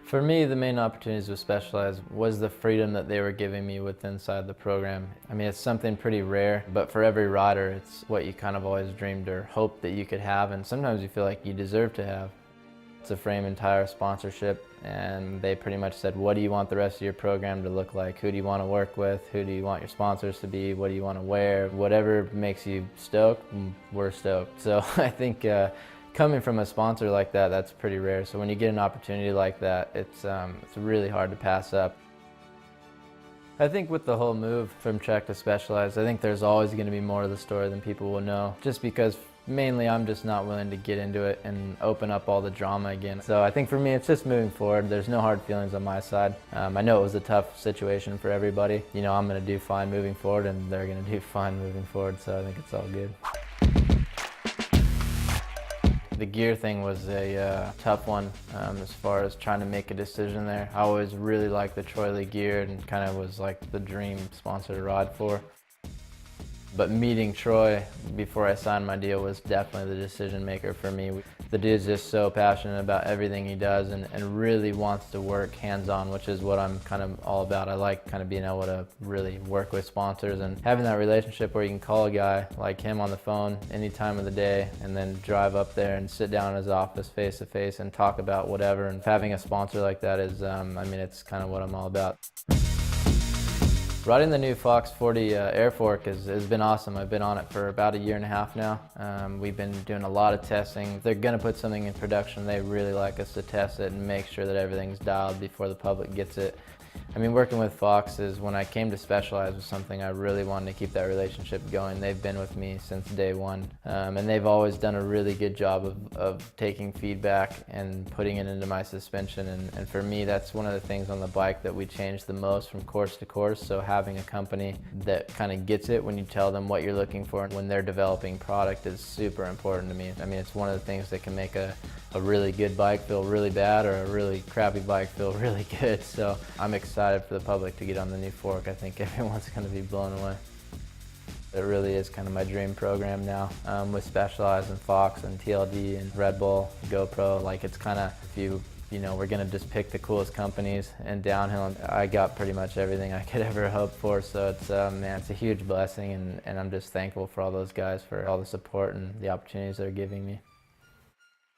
For me, the main opportunities with Specialized was the freedom that they were giving me with inside the program. I mean, it's something pretty rare, but for every rider, it's what you kind of always dreamed or hoped that you could have, and sometimes you feel like you deserve to have. It's a frame and tire sponsorship, and they pretty much said, what do you want the rest of your program to look like? Who do you want to work with? Who do you want your sponsors to be? What do you want to wear? Whatever makes you stoked, we're stoked. So I think coming from a sponsor like that, that's pretty rare. So when you get an opportunity like that, it's really hard to pass up. I think with the whole move from Trek to Specialized, I think there's always going to be more of the story than people will know, just because mainly I'm just not willing to get into it and open up all the drama again. So I think for me, it's just moving forward. There's no hard feelings on my side. I know it was a tough situation for everybody. You know, I'm going to do fine moving forward, and they're going to do fine moving forward, so I think it's all good. The gear thing was a tough one as far as trying to make a decision there. I always really liked the Troy Lee gear and kind of was like the dream sponsor to ride for. But meeting Troy before I signed my deal was definitely the decision maker for me. The dude's just so passionate about everything he does and really wants to work hands-on, which is what I'm kind of all about. I like kind of being able to really work with sponsors and having that relationship where you can call a guy like him on the phone any time of the day and then drive up there and sit down in his office face to face and talk about whatever. And having a sponsor like that is, I mean, it's kind of what I'm all about. Riding the new Fox 40 air fork has been awesome. I've been on it for about 1.5 years now. We've been doing a lot of testing. If they're going to put something in production, they really like us to test it and make sure that everything's dialed before the public gets it. I mean, working with Fox is, when I came to Specialized, was something I really wanted to keep that relationship going. They've been with me since day one, and they've always done a really good job of taking feedback and putting it into my suspension. And for me, that's one of the things on the bike that we change the most from course to course. So having a company that kind of gets it when you tell them what you're looking for when they're developing product is super important to me. I mean, it's one of the things that can make a really good bike feel really bad, or a really crappy bike feel really good. So I'm excited for the public to get on the new fork. I think everyone's going to be blown away. It really is kind of my dream program now, with Specialized and Fox and TLD and Red Bull, GoPro. Like, it's kind of, if you know, we're going to just pick the coolest companies in downhill. I got pretty much everything I could ever hope for, so it's, man, it's a huge blessing, and I'm just thankful for all those guys for all the support and the opportunities they're giving me.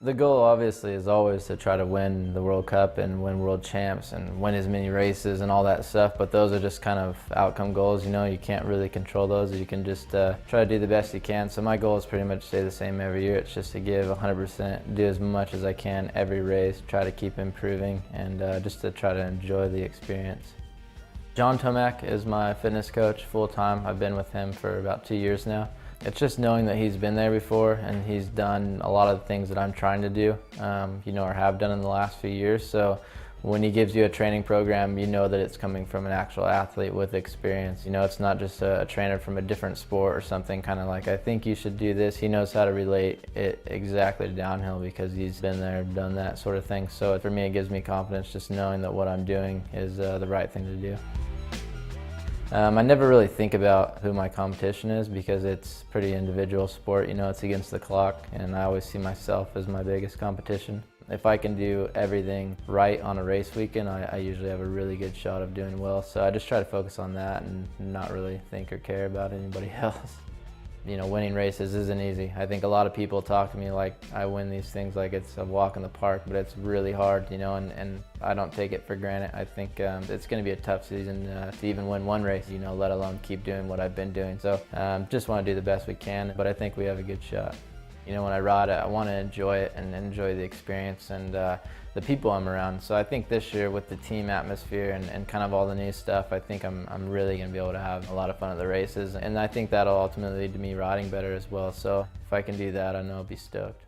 The goal obviously is always to try to win the World Cup and win world champs and win as many races and all that stuff, but those are just kind of outcome goals. You know, you can't really control those. You can just try to do the best you can. So my goal is pretty much stay the same every year. It's just to give 100%, do as much as I can every race, try to keep improving, and just to try to enjoy the experience. John Tomac is my fitness coach full-time. I've been with him for about 2 years now. It's just knowing that he's been there before and he's done a lot of the things that I'm trying to do, you know, or have done in the last few years. So when he gives you a training program, you know that it's coming from an actual athlete with experience. You know, it's not just a trainer from a different sport or something, kind of like, I think you should do this. He knows how to relate it exactly to downhill because he's been there, done that sort of thing. So for me, it gives me confidence just knowing that what I'm doing is the right thing to do. I never really think about who my competition is because it's pretty individual sport. You know, it's against the clock, and I always see myself as my biggest competition. If I can do everything right on a race weekend, I usually have a really good shot of doing well. So I just try to focus on that and not really think or care about anybody else. You know, winning races isn't easy. I think a lot of people talk to me like I win these things like it's a walk in the park, but it's really hard, you know, and I don't take it for granted. I think it's going to be a tough season to even win one race, you know, let alone keep doing what I've been doing. So just want to do the best we can, but I think we have a good shot. You know, when I ride it, I want to enjoy it and enjoy the experience and the people I'm around. So I think this year with the team atmosphere and kind of all the new stuff, I think I'm really going to be able to have a lot of fun at the races. And I think that'll ultimately lead to me riding better as well. So if I can do that, I know I'll be stoked.